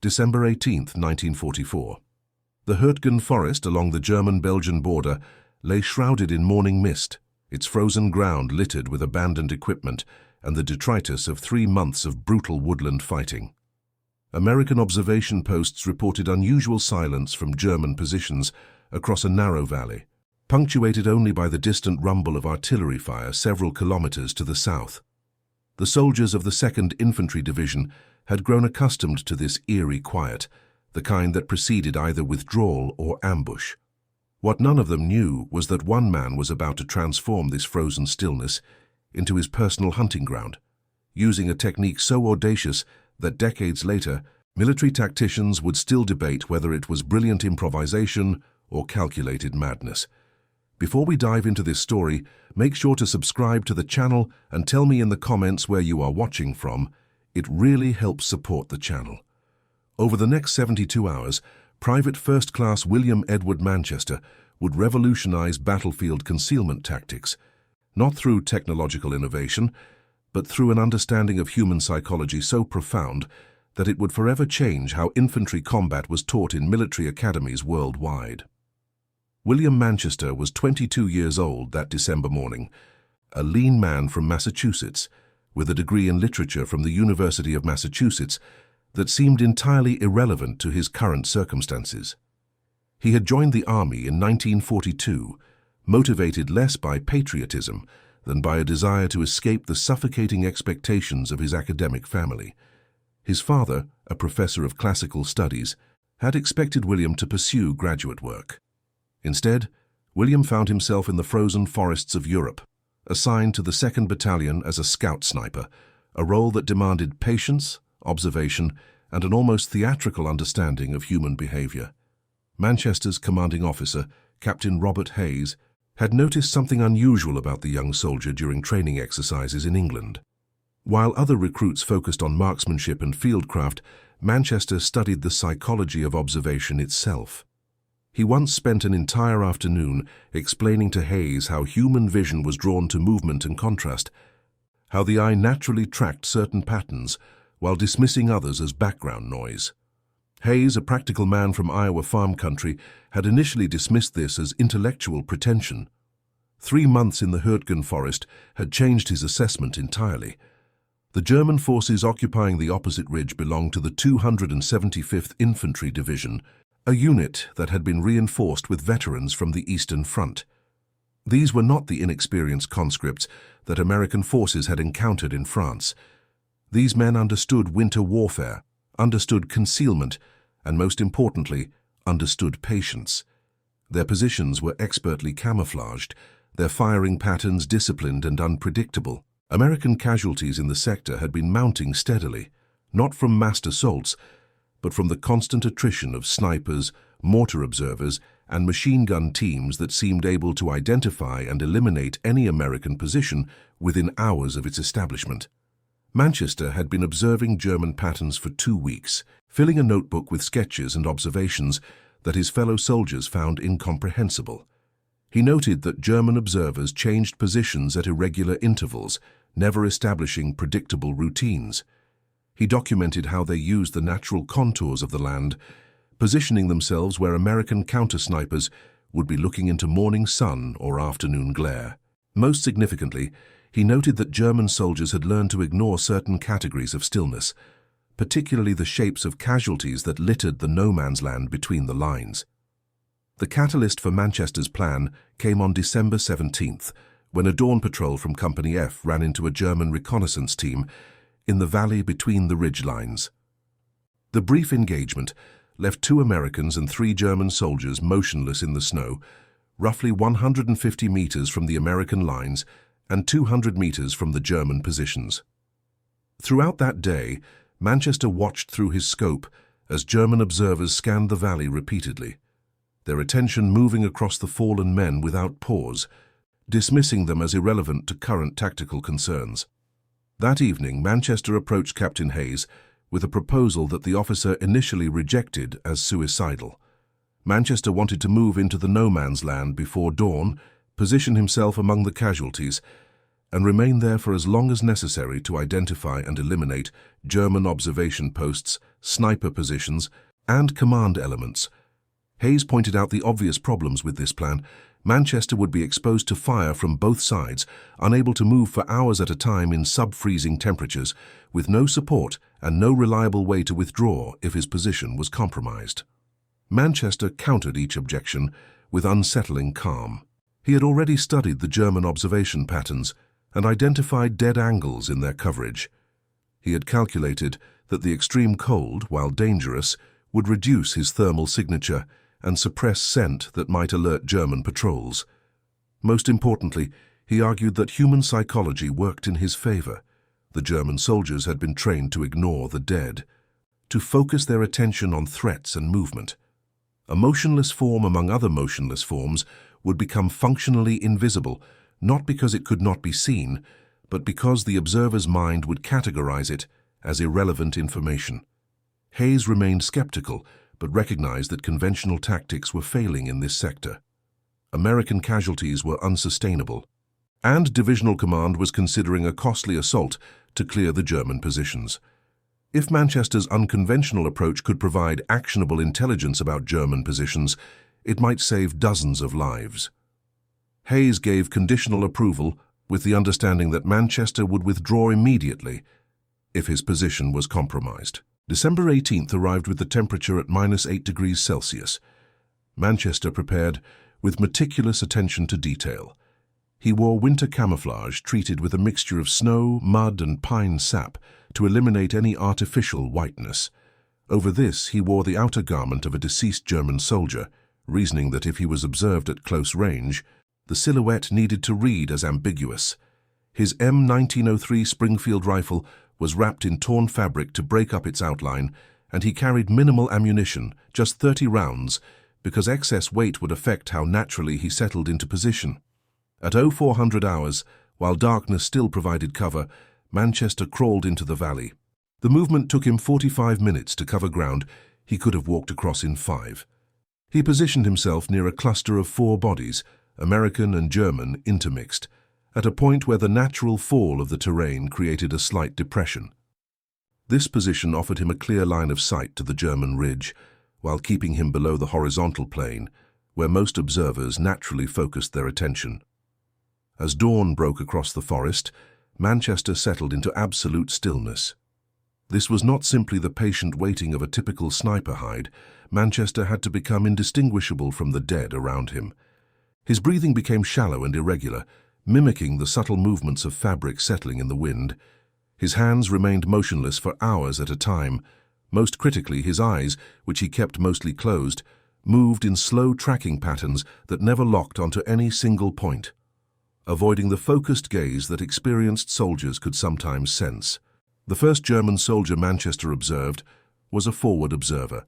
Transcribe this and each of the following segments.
December 18, 1944. The Hurtgen forest along the German-Belgian border lay shrouded in morning mist, its frozen ground littered with abandoned equipment and the detritus of 3 months of brutal woodland fighting. American observation posts reported unusual silence from German positions across a narrow valley, punctuated only by the distant rumble of artillery fire several kilometers to the south. The soldiers of the 2nd Infantry Division had grown accustomed to this eerie quiet, the kind that preceded either withdrawal or ambush. What none of them knew was that one man was about to transform this frozen stillness into his personal hunting ground, using a technique so audacious that decades later, military tacticians would still debate whether it was brilliant improvisation or calculated madness. Before we dive into this story, make sure to subscribe to the channel and tell me in the comments where you are watching from. It really helps support the channel. Over the next 72 hours, Private First Class William Edward Manchester would revolutionize battlefield concealment tactics, not through technological innovation, but through an understanding of human psychology so profound that it would forever change how infantry combat was taught in military academies worldwide. William Manchester was 22 years old that December morning, a lean man from Massachusetts, with a degree in literature from the University of Massachusetts that seemed entirely irrelevant to his current circumstances. He had joined the Army in 1942, motivated less by patriotism than by a desire to escape the suffocating expectations of his academic family. His father, a professor of classical studies, had expected William to pursue graduate work. Instead, William found himself in the frozen forests of Europe, assigned to the 2nd Battalion as a scout sniper, a role that demanded patience, observation, and an almost theatrical understanding of human behavior. Manchester's commanding officer, Captain Robert Hayes, had noticed something unusual about the young soldier during training exercises in England. While other recruits focused on marksmanship and fieldcraft, Manchester studied the psychology of observation itself. He once spent an entire afternoon explaining to Hayes how human vision was drawn to movement and contrast, how the eye naturally tracked certain patterns while dismissing others as background noise. Hayes, a practical man from Iowa farm country, had initially dismissed this as intellectual pretension. 3 months in the Hurtgen forest had changed his assessment entirely. The German forces occupying the opposite ridge belonged to the 275th Infantry Division, a unit that had been reinforced with veterans from the Eastern Front. These were not the inexperienced conscripts that American forces had encountered in France. These men understood winter warfare, understood concealment, and most importantly, understood patience. Their positions were expertly camouflaged, their firing patterns disciplined and unpredictable. American casualties in the sector had been mounting steadily, not from massed assaults, but from the constant attrition of snipers, mortar observers, and machine gun teams that seemed able to identify and eliminate any American position within hours of its establishment. Manchester had been observing German patterns for 2 weeks, filling a notebook with sketches and observations that his fellow soldiers found incomprehensible. He noted that German observers changed positions at irregular intervals, never establishing predictable routines. He documented how they used the natural contours of the land, positioning themselves where American counter-snipers would be looking into morning sun or afternoon glare. Most significantly, he noted that German soldiers had learned to ignore certain categories of stillness, particularly the shapes of casualties that littered the no-man's land between the lines. The catalyst for Manchester's plan came on December 17th, when a dawn patrol from Company F ran into a German reconnaissance team in the valley between the ridge lines. The brief engagement left 2 Americans and 3 German soldiers motionless in the snow, roughly 150 meters from the American lines and 200 meters from the German positions. Throughout that day, Manchester watched through his scope as German observers scanned the valley repeatedly, their attention moving across the fallen men without pause, dismissing them as irrelevant to current tactical concerns. That evening, Manchester approached Captain Hayes with a proposal that the officer initially rejected as suicidal. Manchester wanted to move into the no-man's land before dawn, position himself among the casualties, and remain there for as long as necessary to identify and eliminate German observation posts, sniper positions, and command elements. Hayes pointed out the obvious problems with this plan. Manchester would be exposed to fire from both sides, unable to move for hours at a time in sub-freezing temperatures, with no support and no reliable way to withdraw if his position was compromised. Manchester countered each objection with unsettling calm. He had already studied the German observation patterns and identified dead angles in their coverage. He had calculated that the extreme cold, while dangerous, would reduce his thermal signature and suppress scent that might alert German patrols. Most importantly, he argued that human psychology worked in his favor. The German soldiers had been trained to ignore the dead, to focus their attention on threats and movement. A motionless form among other motionless forms would become functionally invisible, not because it could not be seen, but because the observer's mind would categorize it as irrelevant information. Hayes remained skeptical, but recognized that conventional tactics were failing in this sector. American casualties were unsustainable, and Divisional Command was considering a costly assault to clear the German positions. If Manchester's unconventional approach could provide actionable intelligence about German positions, it might save dozens of lives. Hayes gave conditional approval with the understanding that Manchester would withdraw immediately if his position was compromised. December 18th arrived with the temperature at -8 degrees Celsius. Manchester prepared with meticulous attention to detail. He wore winter camouflage treated with a mixture of snow, mud, and pine sap to eliminate any artificial whiteness. Over this, he wore the outer garment of a deceased German soldier, reasoning that if he was observed at close range, the silhouette needed to read as ambiguous. His M1903 Springfield rifle was wrapped in torn fabric to break up its outline, and he carried minimal ammunition, just 30 rounds, because excess weight would affect how naturally he settled into position. At 0400 hours, while darkness still provided cover, Manchester crawled into the valley. The movement took him 45 minutes to cover ground he could have walked across in 5. He positioned himself near a cluster of 4 bodies, American and German intermixed, at a point where the natural fall of the terrain created a slight depression. This position offered him a clear line of sight to the German ridge, while keeping him below the horizontal plane, where most observers naturally focused their attention. As dawn broke across the forest, Manchester settled into absolute stillness. This was not simply the patient waiting of a typical sniper hide. Manchester had to become indistinguishable from the dead around him. His breathing became shallow and irregular, mimicking the subtle movements of fabric settling in the wind. His hands remained motionless for hours at a time. Most critically, his eyes, which he kept mostly closed, moved in slow tracking patterns that never locked onto any single point, avoiding the focused gaze that experienced soldiers could sometimes sense. The first German soldier Manchester observed was a forward observer,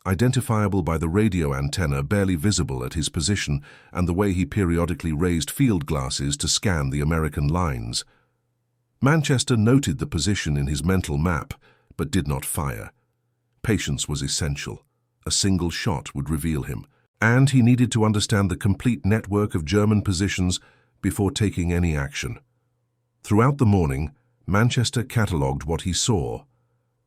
identifiable by the radio antenna barely visible at his position and the way he periodically raised field glasses to scan the American lines. Manchester noted the position in his mental map, but did not fire. Patience was essential. A single shot would reveal him, and he needed to understand the complete network of German positions before taking any action. Throughout the morning, Manchester catalogued what he saw.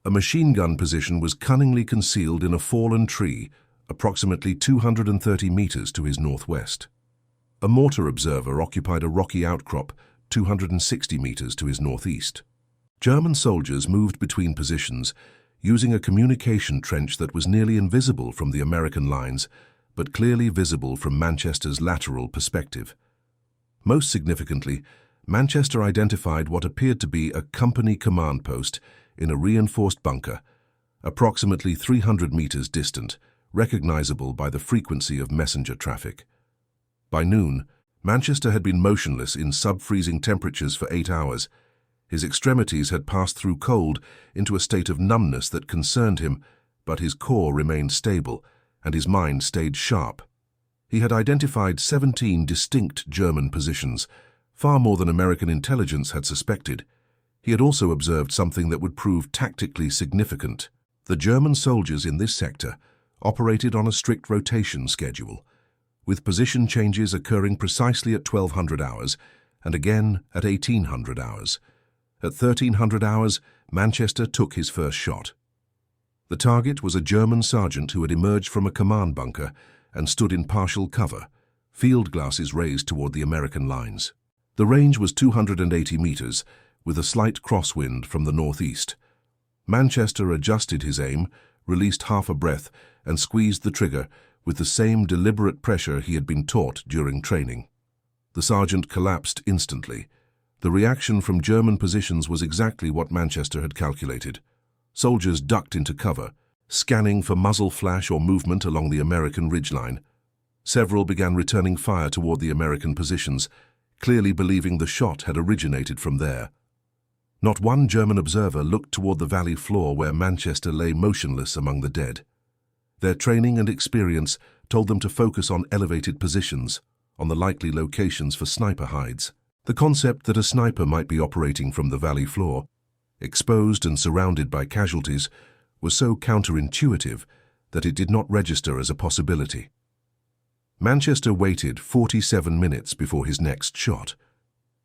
A machine gun position was cunningly concealed in a fallen tree, approximately 230 meters to his northwest. A mortar observer occupied a rocky outcrop 260 meters to his northeast. German soldiers moved between positions, using a communication trench that was nearly invisible from the American lines, but clearly visible from Manchester's lateral perspective. Most significantly, Manchester identified what appeared to be a company command post in a reinforced bunker, approximately 300 meters distant, recognizable by the frequency of messenger traffic. By noon, Manchester had been motionless in sub-freezing temperatures for 8 hours. His extremities had passed through cold into a state of numbness that concerned him, but his core remained stable and his mind stayed sharp. He had identified 17 distinct German positions, far more than American intelligence had suspected. He had also observed something that would prove tactically significant. The German soldiers in this sector operated on a strict rotation schedule, with position changes occurring precisely at 1200 hours and again at 1800 hours. At 1300 hours, Manchester took his first shot. The target was a German sergeant who had emerged from a command bunker and stood in partial cover, field glasses raised toward the American lines. The range was 280 meters, with a slight crosswind from the northeast. Manchester adjusted his aim, released half a breath, and squeezed the trigger with the same deliberate pressure he had been taught during training. The sergeant collapsed instantly. The reaction from German positions was exactly what Manchester had calculated. Soldiers ducked into cover, scanning for muzzle flash or movement along the American ridgeline. Several began returning fire toward the American positions, clearly believing the shot had originated from there. Not one German observer looked toward the valley floor where Manchester lay motionless among the dead. Their training and experience told them to focus on elevated positions, on the likely locations for sniper hides. The concept that a sniper might be operating from the valley floor, exposed and surrounded by casualties, was so counterintuitive that it did not register as a possibility. Manchester waited 47 minutes before his next shot.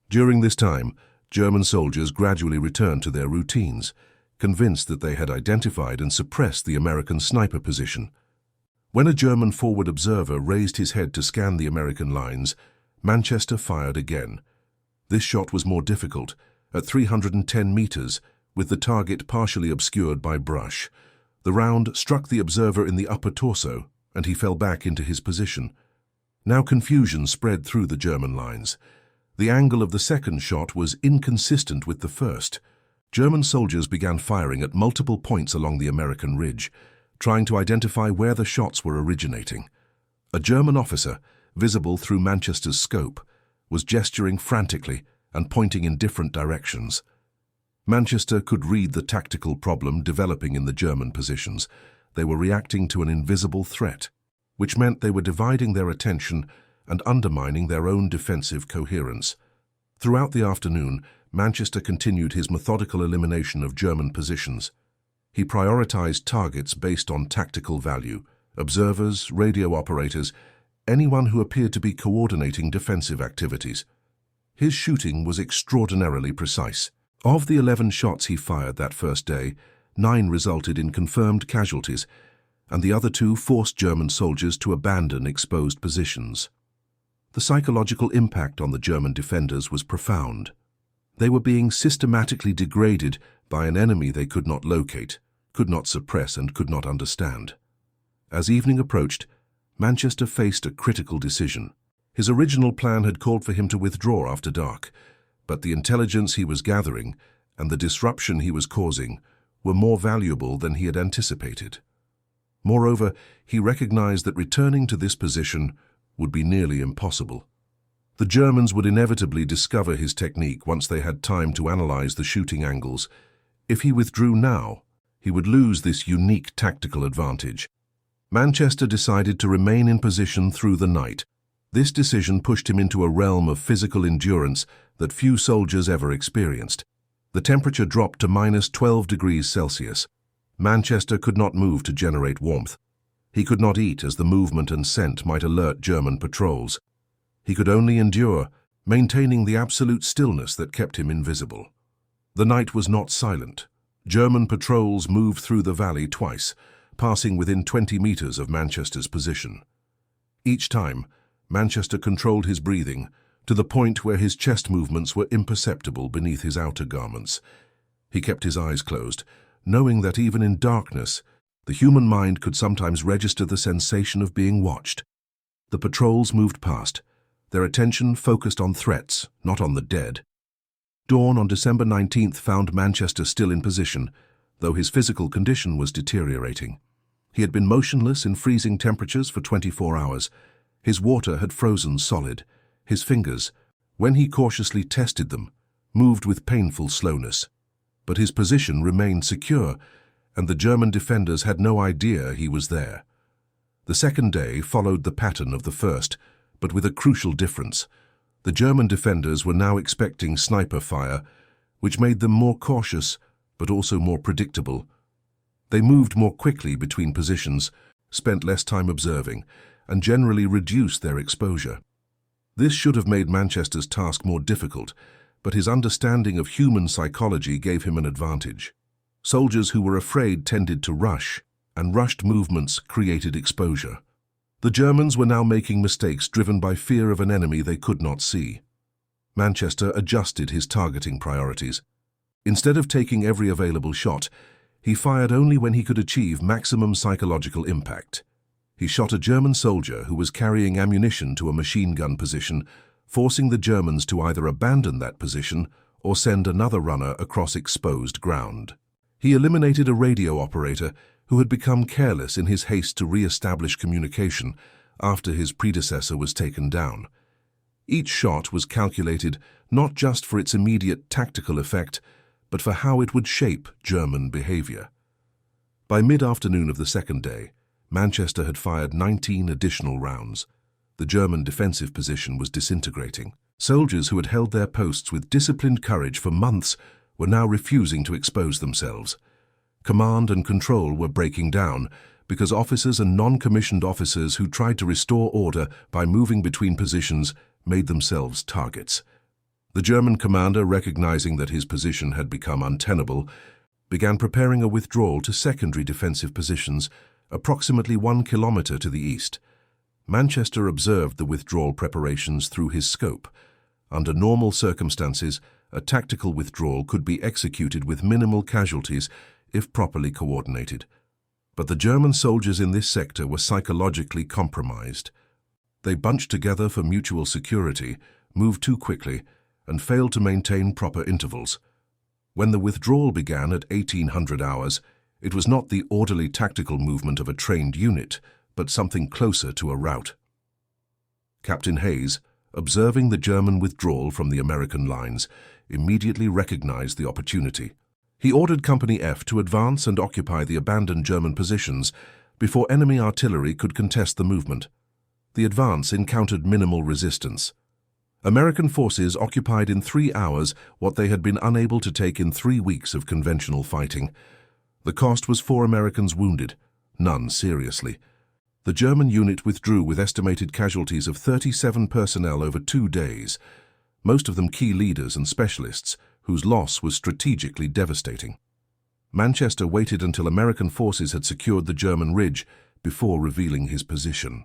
During this time, German soldiers gradually returned to their routines, convinced that they had identified and suppressed the American sniper position. When a German forward observer raised his head to scan the American lines, Manchester fired again. This shot was more difficult, at 310 meters, with the target partially obscured by brush. The round struck the observer in the upper torso, and he fell back into his position. Now confusion spread through the German lines. The angle of the second shot was inconsistent with the first. German soldiers began firing at multiple points along the American ridge, trying to identify where the shots were originating. A German officer, visible through Manchester's scope, was gesturing frantically and pointing in different directions. Manchester could read the tactical problem developing in the German positions. They were reacting to an invisible threat, which meant they were dividing their attention and undermining their own defensive coherence. Throughout the afternoon, Manchester continued his methodical elimination of German positions. He prioritized targets based on tactical value, observers, radio operators, anyone who appeared to be coordinating defensive activities. His shooting was extraordinarily precise. Of the 11 shots he fired that first day, 9 resulted in confirmed casualties, and the other 2 forced German soldiers to abandon exposed positions. The psychological impact on the German defenders was profound. They were being systematically degraded by an enemy they could not locate, could not suppress, and could not understand. As evening approached, Manchester faced a critical decision. His original plan had called for him to withdraw after dark, but the intelligence he was gathering and the disruption he was causing were more valuable than he had anticipated. Moreover, he recognized that returning to this position would be nearly impossible. The Germans would inevitably discover his technique once they had time to analyze the shooting angles. If he withdrew now, he would lose this unique tactical advantage. Manchester decided to remain in position through the night. This decision pushed him into a realm of physical endurance that few soldiers ever experienced. The temperature dropped to -12 degrees Celsius. Manchester could not move to generate warmth. He could not eat, as the movement and scent might alert German patrols. He could only endure, maintaining the absolute stillness that kept him invisible. The night was not silent. German patrols moved through the valley twice, passing within 20 meters of Manchester's position. Each time, Manchester controlled his breathing to the point where his chest movements were imperceptible beneath his outer garments. He kept his eyes closed, knowing that even in darkness, the human mind could sometimes register the sensation of being watched. The patrols moved past, their attention focused on threats, not on the dead. Dawn on December 19th found Manchester still in position, though his physical condition was deteriorating. He had been motionless in freezing temperatures for 24 hours. His water had frozen solid. His fingers, when he cautiously tested them, moved with painful slowness. But his position remained secure, and the German defenders had no idea he was there. The second day followed the pattern of the first, but with a crucial difference. The German defenders were now expecting sniper fire, which made them more cautious, but also more predictable. They moved more quickly between positions, spent less time observing, and generally reduced their exposure. This should have made Manchester's task more difficult, but his understanding of human psychology gave him an advantage. Soldiers who were afraid tended to rush, and rushed movements created exposure. The Germans were now making mistakes driven by fear of an enemy they could not see. Manchester adjusted his targeting priorities. Instead of taking every available shot, he fired only when he could achieve maximum psychological impact. He shot a German soldier who was carrying ammunition to a machine gun position, forcing the Germans to either abandon that position or send another runner across exposed ground. He eliminated a radio operator who had become careless in his haste to re-establish communication after his predecessor was taken down. Each shot was calculated not just for its immediate tactical effect, but for how it would shape German behavior. By mid-afternoon of the second day, Manchester had fired 19 additional rounds. The German defensive position was disintegrating. Soldiers who had held their posts with disciplined courage for months were now refusing to expose themselves. Command and control were breaking down because officers and non-commissioned officers who tried to restore order by moving between positions made themselves targets. The German commander, recognizing that his position had become untenable, began preparing a withdrawal to secondary defensive positions approximately 1 kilometer to the east. Manchester observed the withdrawal preparations through his scope. Under normal circumstances, a tactical withdrawal could be executed with minimal casualties if properly coordinated. But the German soldiers in this sector were psychologically compromised. They bunched together for mutual security, moved too quickly, and failed to maintain proper intervals. When the withdrawal began at 1800 hours, it was not the orderly tactical movement of a trained unit, but something closer to a rout. Captain Hayes, observing the German withdrawal from the American lines, immediately recognized the opportunity. He ordered Company F to advance and occupy the abandoned German positions before enemy artillery could contest the movement. The advance encountered minimal resistance. American forces occupied in 3 hours what they had been unable to take in 3 weeks of conventional fighting. The cost was 4 Americans wounded, none seriously. The German unit withdrew with estimated casualties of 37 personnel over 2 days, most of them key leaders and specialists, whose loss was strategically devastating. Manchester waited until American forces had secured the German ridge before revealing his position.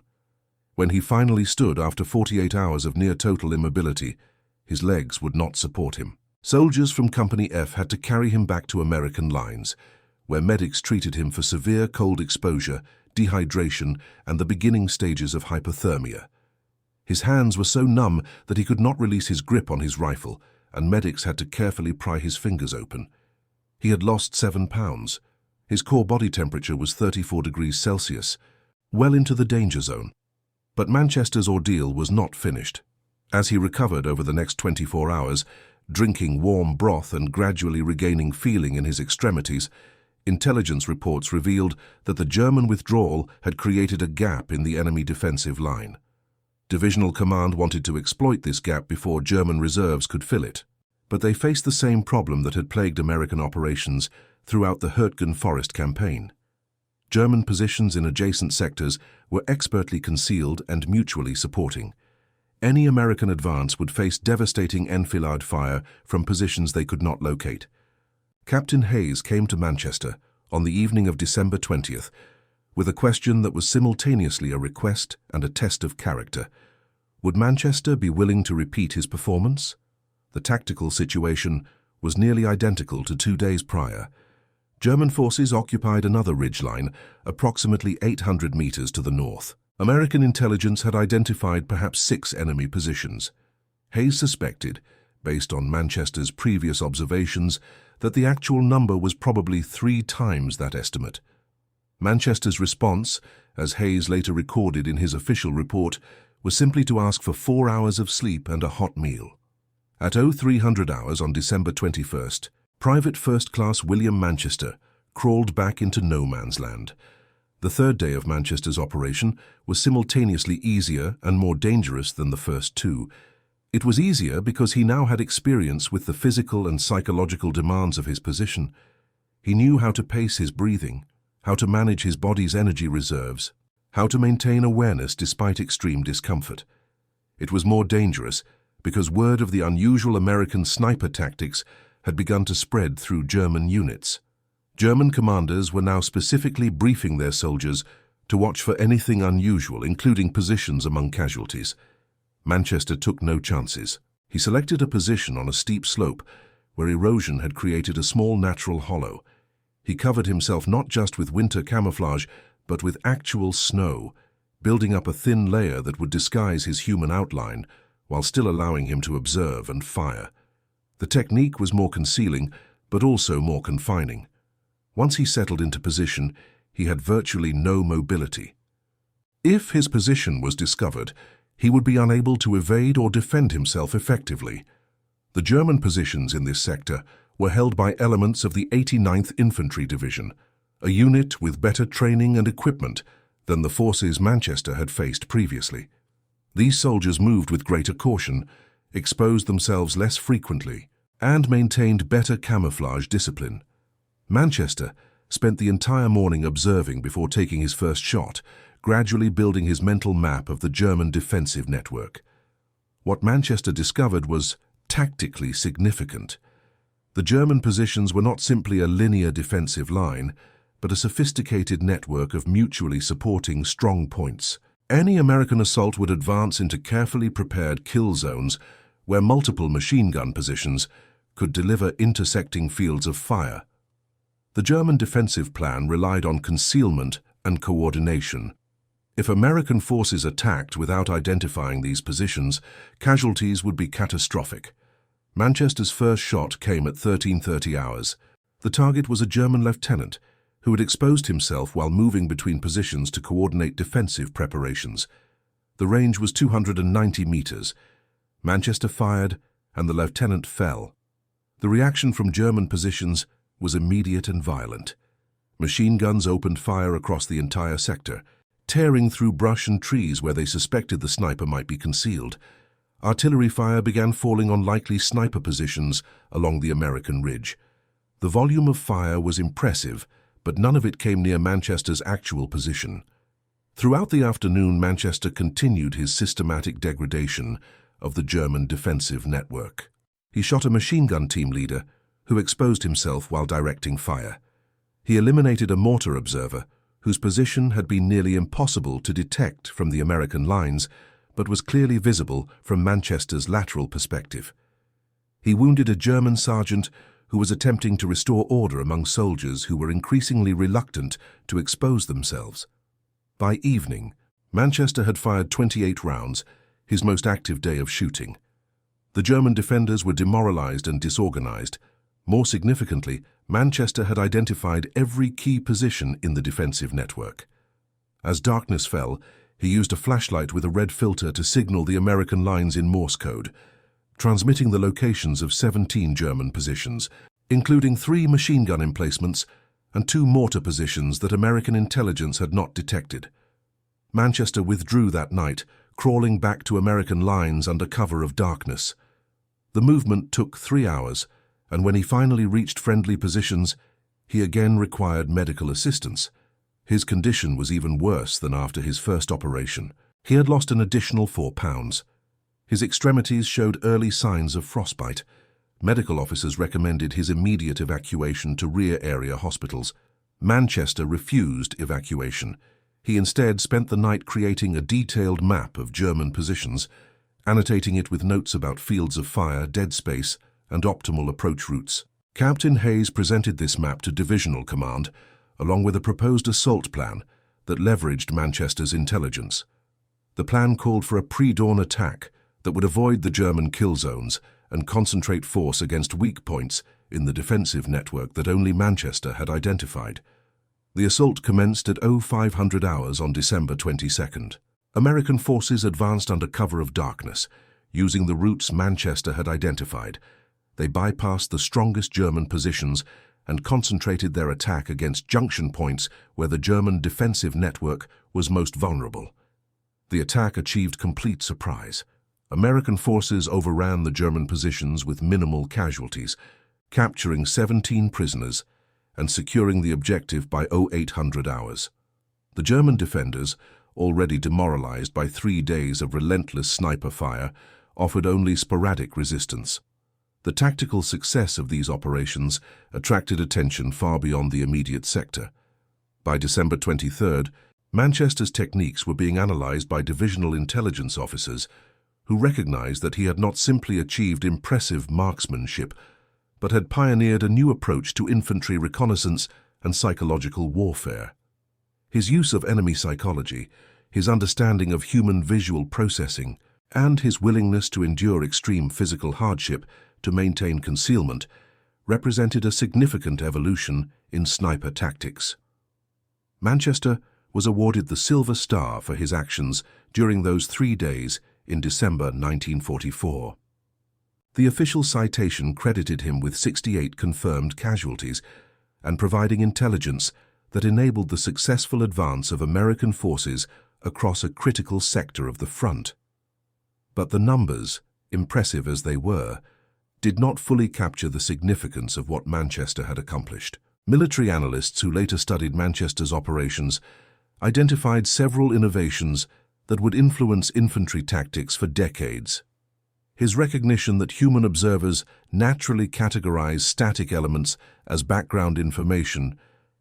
When he finally stood after 48 hours of near-total immobility, his legs would not support him. Soldiers from Company F had to carry him back to American lines, where medics treated him for severe cold exposure, dehydration, and the beginning stages of hypothermia. His hands were so numb that he could not release his grip on his rifle, and medics had to carefully pry his fingers open. He had lost 7 pounds. His core body temperature was 34 degrees Celsius, well into the danger zone. But Manchester's ordeal was not finished. As he recovered over the next 24 hours, drinking warm broth and gradually regaining feeling in his extremities, intelligence reports revealed that the German withdrawal had created a gap in the enemy defensive line. Divisional Command wanted to exploit this gap before German reserves could fill it. But they faced the same problem that had plagued American operations throughout the Hurtgen Forest campaign. German positions in adjacent sectors were expertly concealed and mutually supporting. Any American advance would face devastating enfilade fire from positions they could not locate. Captain Hayes came to Manchester on the evening of December 20th with a question that was simultaneously a request and a test of character. Would Manchester be willing to repeat his performance? The tactical situation was nearly identical to 2 days prior. German forces occupied another ridgeline, approximately 800 meters to the north. American intelligence had identified perhaps 6 enemy positions. Hayes suspected, based on Manchester's previous observations, that the actual number was probably 3 times that estimate. Manchester's response, as Hayes later recorded in his official report, was simply to ask for 4 hours of sleep and a hot meal. At 0300 hours on December 21st, Private First Class William Manchester crawled back into no man's land. The third day of Manchester's operation was simultaneously easier and more dangerous than the first 2. It was easier because he now had experience with the physical and psychological demands of his position. He knew how to pace his breathing, how to manage his body's energy reserves, how to maintain awareness despite extreme discomfort. It was more dangerous because word of the unusual American sniper tactics had begun to spread through German units. German commanders were now specifically briefing their soldiers to watch for anything unusual, including positions among casualties. Manchester took no chances. He selected a position on a steep slope where erosion had created a small natural hollow. He covered himself not just with winter camouflage, but with actual snow, building up a thin layer that would disguise his human outline while still allowing him to observe and fire. The technique was more concealing, but also more confining. Once he settled into position, he had virtually no mobility. If his position was discovered, he would be unable to evade or defend himself effectively. The German positions in this sector were held by elements of the 89th Infantry Division, a unit with better training and equipment than the forces Manchester had faced previously. These soldiers moved with greater caution, exposed themselves less frequently, and maintained better camouflage discipline. Manchester spent the entire morning observing before taking his first shot, gradually building his mental map of the German defensive network. What Manchester discovered was tactically significant. The German positions were not simply a linear defensive line, but a sophisticated network of mutually supporting strong points. Any American assault would advance into carefully prepared kill zones where multiple machine gun positions could deliver intersecting fields of fire. The German defensive plan relied on concealment and coordination. If American forces attacked without identifying these positions, casualties would be catastrophic. Manchester's first shot came at 13:30 hours. The target was a German lieutenant who had exposed himself while moving between positions to coordinate defensive preparations. The range was 290 meters. Manchester fired, and the lieutenant fell. The reaction from German positions was immediate and violent. Machine guns opened fire across the entire sector, tearing through brush and trees where they suspected the sniper might be concealed. Artillery fire began falling on likely sniper positions along the American ridge. The volume of fire was impressive, but none of it came near Manchester's actual position. Throughout the afternoon, Manchester continued his systematic degradation of the German defensive network. He shot a machine gun team leader who exposed himself while directing fire. He eliminated a mortar observer whose position had been nearly impossible to detect from the American lines, but was clearly visible from Manchester's lateral perspective. He wounded a German sergeant who was attempting to restore order among soldiers who were increasingly reluctant to expose themselves. By evening, Manchester had fired 28 rounds, his most active day of shooting. The German defenders were demoralized and disorganized. More significantly, Manchester had identified every key position in the defensive network. As darkness fell, he used a flashlight with a red filter to signal the American lines in Morse code, transmitting the locations of 17 German positions, including 3 machine gun emplacements and 2 mortar positions that American intelligence had not detected. Manchester withdrew that night, crawling back to American lines under cover of darkness. The movement took 3 hours, and when he finally reached friendly positions, he again required medical assistance. His condition was even worse than after his first operation. He had lost an additional 4 pounds. His extremities showed early signs of frostbite. Medical officers recommended his immediate evacuation to rear area hospitals. Manchester refused evacuation. He instead spent the night creating a detailed map of German positions, annotating it with notes about fields of fire, dead space, and optimal approach routes. Captain Hayes presented this map to Divisional Command, along with a proposed assault plan that leveraged Manchester's intelligence. The plan called for a pre-dawn attack that would avoid the German kill zones and concentrate force against weak points in the defensive network that only Manchester had identified. The assault commenced at 0500 hours on December 22nd. American forces advanced under cover of darkness, using the routes Manchester had identified. They bypassed the strongest German positions and concentrated their attack against junction points where the German defensive network was most vulnerable. The attack achieved complete surprise. American forces overran the German positions with minimal casualties, capturing 17 prisoners and securing the objective by 0800 hours. The German defenders, already demoralized by 3 days of relentless sniper fire, offered only sporadic resistance. The tactical success of these operations attracted attention far beyond the immediate sector. By December 23rd, Manchester's techniques were being analyzed by divisional intelligence officers who recognized that he had not simply achieved impressive marksmanship, but had pioneered a new approach to infantry reconnaissance and psychological warfare. His use of enemy psychology, his understanding of human visual processing, and his willingness to endure extreme physical hardship to maintain concealment represented a significant evolution in sniper tactics. Manchester was awarded the Silver Star for his actions during those 3 days in December 1944. The official citation credited him with 68 confirmed casualties and providing intelligence that enabled the successful advance of American forces across a critical sector of the front. But the numbers, impressive as they were, did not fully capture the significance of what Manchester had accomplished. Military analysts who later studied Manchester's operations identified several innovations that would influence infantry tactics for decades. His recognition that human observers naturally categorize static elements as background information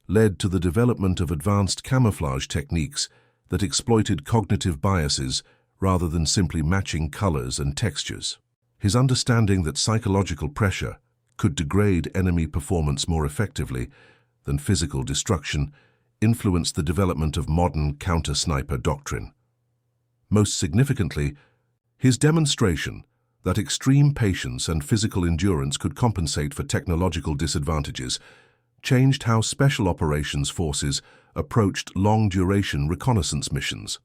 led to the development of advanced camouflage techniques that exploited cognitive biases rather than simply matching colors and textures. His understanding that psychological pressure could degrade enemy performance more effectively than physical destruction influenced the development of modern counter-sniper doctrine. Most significantly, his demonstration that extreme patience and physical endurance could compensate for technological disadvantages changed how special operations forces approached long-duration reconnaissance missions.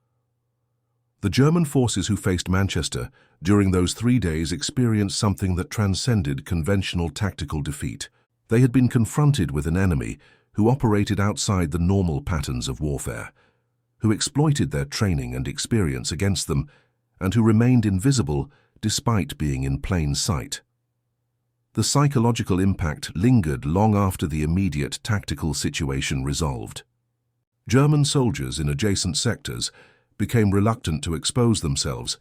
The German forces who faced Manchester during those 3 days experienced something that transcended conventional tactical defeat. They had been confronted with an enemy who operated outside the normal patterns of warfare, who exploited their training and experience against them, and who remained invisible despite being in plain sight. The psychological impact lingered long after the immediate tactical situation resolved. German soldiers in adjacent sectors became reluctant to expose themselves,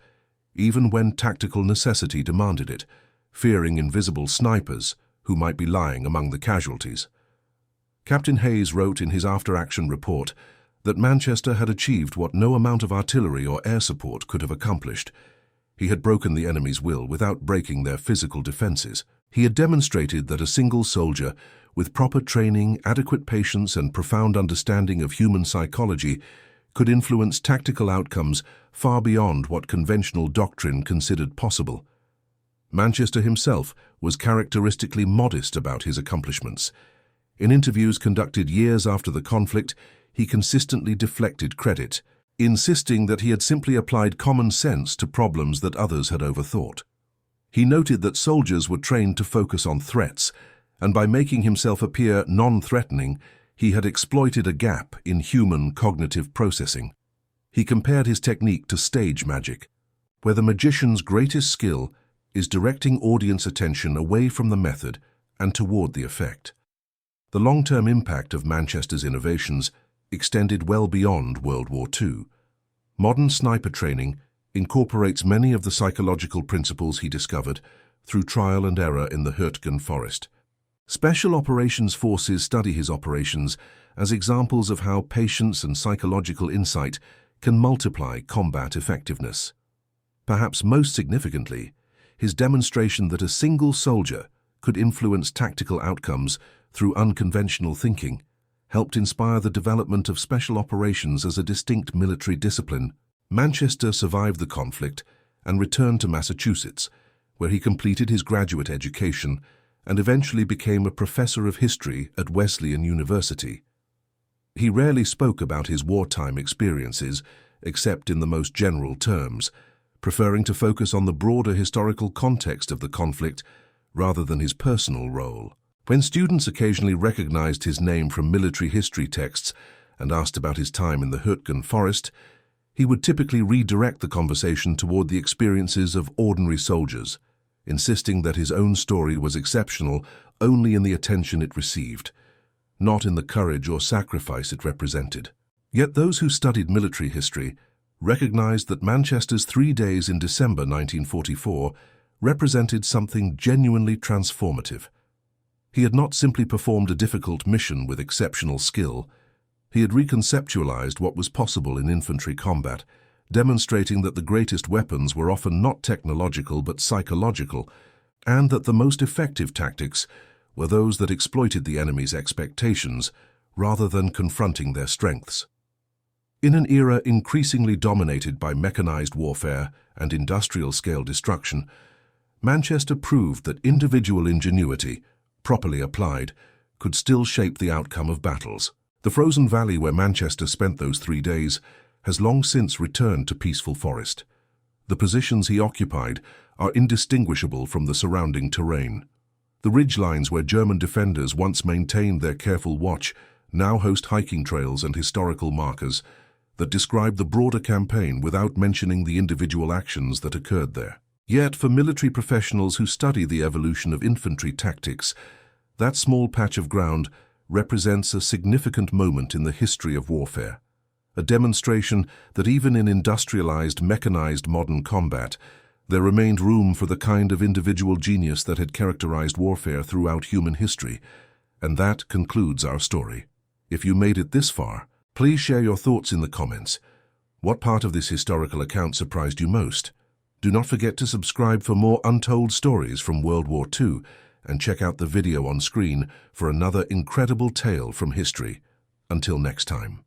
even when tactical necessity demanded it, fearing invisible snipers who might be lying among the casualties. Captain Hayes wrote in his after-action report that Manchester had achieved what no amount of artillery or air support could have accomplished. He had broken the enemy's will without breaking their physical defenses. He had demonstrated that a single soldier, with proper training, adequate patience, and profound understanding of human psychology, could influence tactical outcomes far beyond what conventional doctrine considered possible. Manchester himself was characteristically modest about his accomplishments. In interviews conducted years after the conflict, he consistently deflected credit, insisting that he had simply applied common sense to problems that others had overthought. He noted that soldiers were trained to focus on threats, and by making himself appear non-threatening, he had exploited a gap in human cognitive processing. He compared his technique to stage magic, where the magician's greatest skill is directing audience attention away from the method and toward the effect. The long-term impact of Manchester's innovations extended well beyond World War II. Modern sniper training incorporates many of the psychological principles he discovered through trial and error in the Hurtgen forest. Special operations forces study his operations as examples of how patience and psychological insight can multiply combat effectiveness. Perhaps most significantly, his demonstration that a single soldier could influence tactical outcomes through unconventional thinking helped inspire the development of special operations as a distinct military discipline. Manchester survived the conflict and returned to Massachusetts, where he completed his graduate education and eventually became a professor of history at Wesleyan University. He rarely spoke about his wartime experiences, except in the most general terms, preferring to focus on the broader historical context of the conflict rather than his personal role. When students occasionally recognized his name from military history texts and asked about his time in the Hurtgen forest, he would typically redirect the conversation toward the experiences of ordinary soldiers, insisting that his own story was exceptional only in the attention it received, not in the courage or sacrifice it represented. Yet those who studied military history recognized that Manchester's 3 days in December 1944 represented something genuinely transformative. He had not simply performed a difficult mission with exceptional skill. He had reconceptualized what was possible in infantry combat, demonstrating that the greatest weapons were often not technological but psychological, and that the most effective tactics were those that exploited the enemy's expectations rather than confronting their strengths. In an era increasingly dominated by mechanized warfare and industrial-scale destruction, Manchester proved that individual ingenuity, properly applied, could still shape the outcome of battles. The frozen valley where Manchester spent those 3 days has long since returned to peaceful forest. The positions he occupied are indistinguishable from the surrounding terrain. The ridgelines where German defenders once maintained their careful watch now host hiking trails and historical markers that describe the broader campaign without mentioning the individual actions that occurred there. Yet, for military professionals who study the evolution of infantry tactics, that small patch of ground represents a significant moment in the history of warfare, a demonstration that even in industrialized, mechanized modern combat, there remained room for the kind of individual genius that had characterized warfare throughout human history. And that concludes our story. If you made it this far, please share your thoughts in the comments. What part of this historical account surprised you most? Do not forget to subscribe for more untold stories from World War II and check out the video on screen for another incredible tale from history. Until next time.